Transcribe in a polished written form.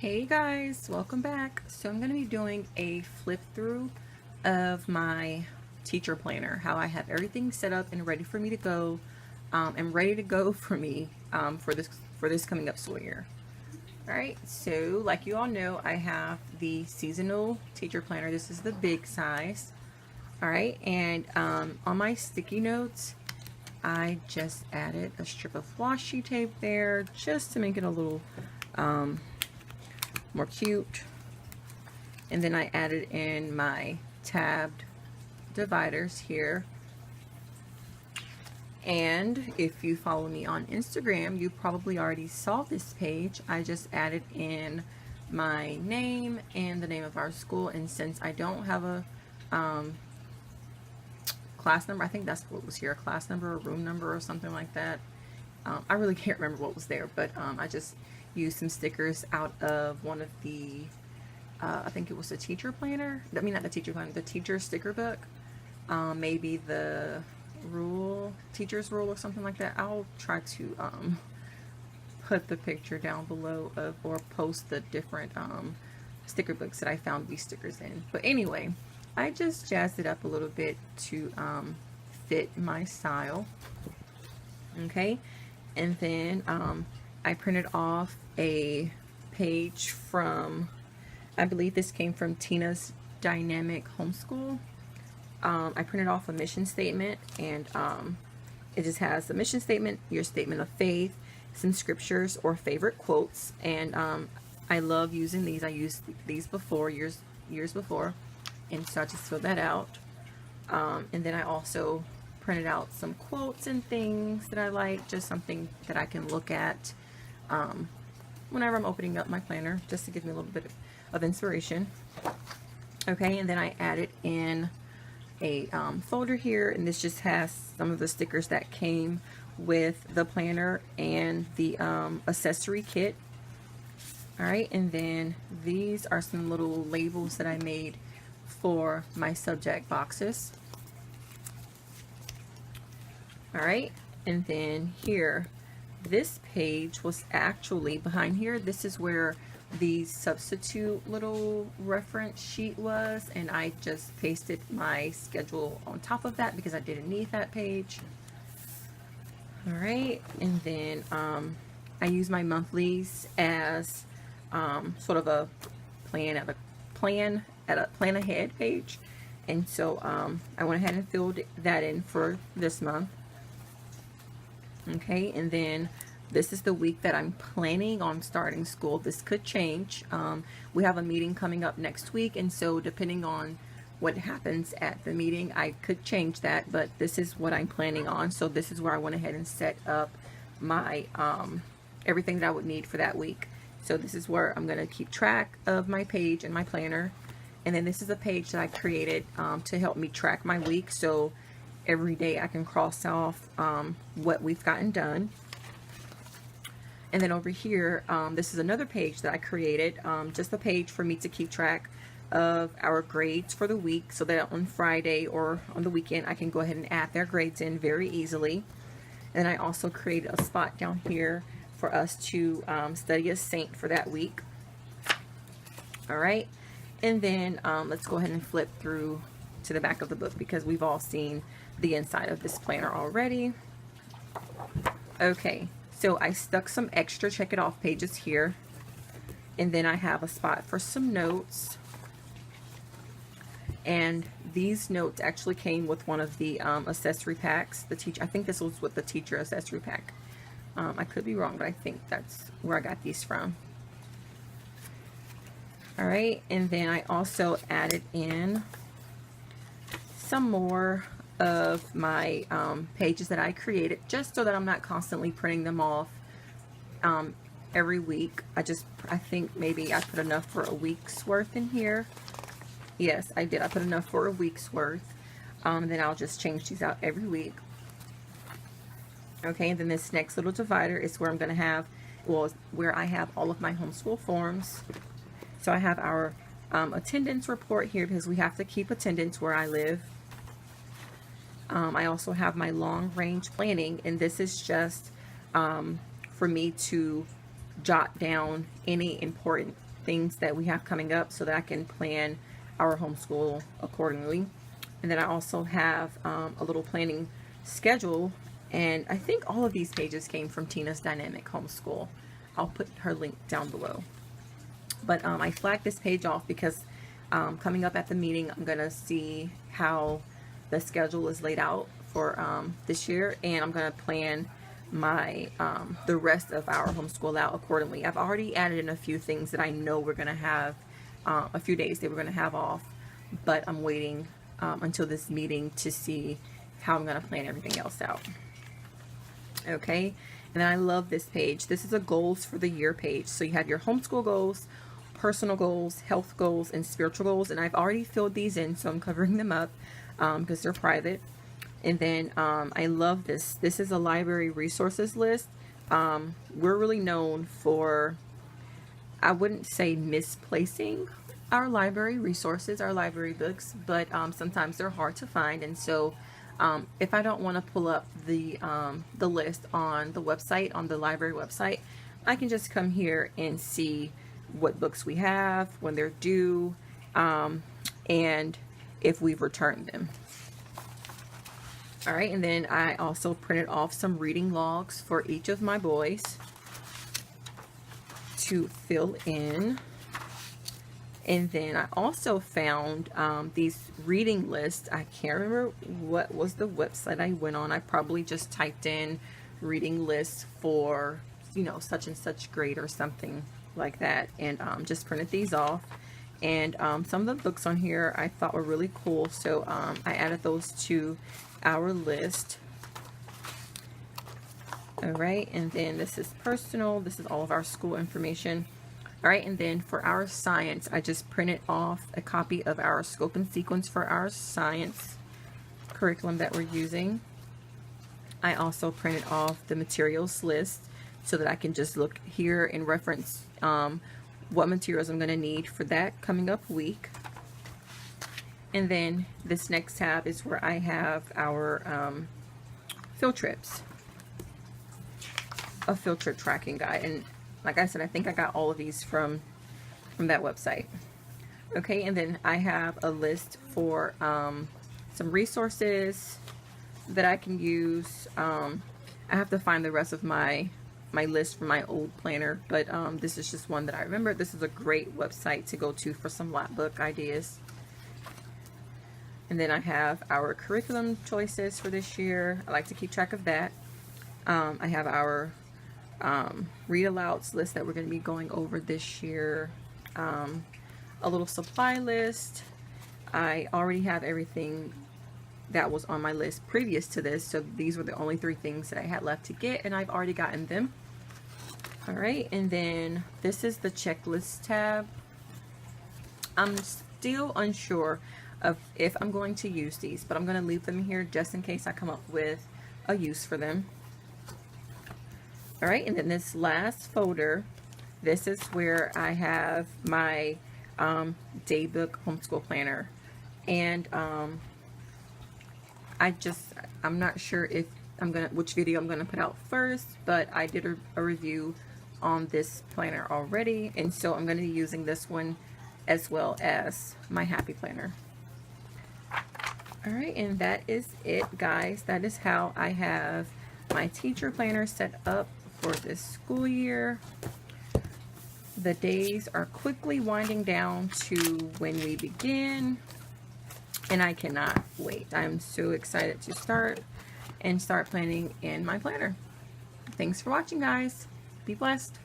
Hey guys, welcome back. So I'm going to be doing a flip through of my teacher planner, how I have everything set up and ready for me to go, and ready to go for me for this coming up school year. All right, so like you all know, I have the seasonal teacher planner. This is the big size. All right, and on my sticky notes, I just added a strip of washi tape there just to make it a little more cute. And then I added in my tabbed dividers here. And if you follow me on Instagram, you probably already saw this page. I just added in my name and the name of our school. And since I don't have a class number, I think that's what was here, a class number or room number or something like that. I really can't remember what was there, but I just used some stickers out of one of the I think it was the teacher planner. I mean, not the teacher planner, the teacher sticker book. Maybe the teacher's rule or something like that. I'll try to put the picture down below of, or post the different sticker books that I found these stickers in. But anyway, I just jazzed it up a little bit to fit my style. Okay, and then I printed off a page from, I believe this came from Tina's Dynamic Homeschool. I printed off a mission statement, and it just has the mission statement, your statement of faith, some scriptures or favorite quotes, and I love using these. I used these before, years before, and so I just filled that out. And then I also printed out some quotes and things that I like, just something that I can look at whenever I'm opening up my planner, just to give me a little bit of inspiration. Okay, and then I added in a folder here, and this just has some of the stickers that came with the planner and the accessory kit. All right, and then these are some little labels that I made for my subject boxes. All right, and then here, this page was actually behind here. This is where the substitute little reference sheet was, and I just pasted my schedule on top of that because I didn't need that page. All right, and then I use my monthlies as sort of a plan ahead page, and so I went ahead and filled that in for this month. Okay, and then this is the week that I'm planning on starting school. This could change. We have a meeting coming up next week, and so depending on what happens at the meeting, I could change that, but this is what I'm planning on. So this is where I went ahead and set up my everything that I would need for that week. So this is where I'm going to keep track of my page and my planner. And then this is a page that I created to help me track my week. So every day I can cross off what we've gotten done. And then over here, this is another page that I created, just a page for me to keep track of our grades for the week, so that on Friday or on the weekend I can go ahead and add their grades in very easily. And I also created a spot down here for us to study a saint for that week. All right, and then let's go ahead and flip through to the back of the book, because we've all seen the inside of this planner already. Okay, so I stuck some extra check it off pages here, and then I have a spot for some notes. And these notes actually came with one of the accessory packs. I think this was with the teacher accessory pack. I could be wrong, but I think that's where I got these from. All right, and then I also added in some more of my pages that I created, just so that I'm not constantly printing them off every week. I think maybe I put enough for a week's worth in here. Yes, I did. I put enough for a week's worth. Then I'll just change these out every week. Okay, and then this next little divider is where I'm going to have, well, where I have all of my homeschool forms. So I have our attendance report here, because we have to keep attendance where I live. I also have my long range planning, and this is just for me to jot down any important things that we have coming up so that I can plan our homeschool accordingly. And then I also have a little planning schedule, and I think all of these pages came from Tina's Dynamic Homeschool. I'll put her link down below. But I flagged this page off because coming up at the meeting, I'm going to see how the schedule is laid out for this year, and I'm going to plan my the rest of our homeschool out accordingly. I've already added in a few things that I know we're going to have a few days that we're going to have off, but I'm waiting until this meeting to see how I'm going to plan everything else out. Okay, and then I love this page. This is a goals for the year page. So you have your homeschool goals, personal goals, health goals, and spiritual goals, and I've already filled these in, so I'm covering them up because they're private. And then I love this. This is a library resources list. We're really known for, I wouldn't say misplacing our library resources, our library books, but sometimes they're hard to find. And so if I don't want to pull up the list on the website, on the library website, I can just come here and see what books we have, when they're due, and if we've returned them. All right, and then I also printed off some reading logs for each of my boys to fill in. And then I also found these reading lists. I can't remember what was the website I went on. I probably just typed in reading lists for, you know, such and such grade or something like that, and just printed these off. And some of the books on here I thought were really cool, so I added those to our list. All right, and then this is personal. This is all of our school information. All right, and then for our science, I just printed off a copy of our scope and sequence for our science curriculum that we're using. I also printed off the materials list so that I can just look here and reference what materials I'm going to need for that coming up week. And then this next tab is where I have our field trips, a field trip tracking guide. And like I said, I think I got all of these from that website. Okay, and then I have a list for some resources that I can use. I have to find the rest of my list from my old planner, but this is just one that I remember. This is a great website to go to for some lap book ideas. And then I have our curriculum choices for this year. I like to keep track of that. I have our read alouds list that we're going to be going over this year. A little supply list. I already have everything that was on my list previous to this, so these were the only 3 things that I had left to get, and I've already gotten them. All right, and then this is the checklist tab. I'm still unsure of if I'm going to use these, but I'm going to leave them here just in case I come up with a use for them. All right, and then this last folder, this is where I have my daybook homeschool planner, and I'm not sure if which video I'm gonna put out first, but I did a review on this planner already, and so I'm gonna be using this one as well as my happy planner. All right, and that is it, guys. That is how I have my teacher planner set up for this school year. The days are quickly winding down to when we begin, and I cannot wait. I'm so excited to start planning in my planner. Thanks for watching, guys. Be blessed.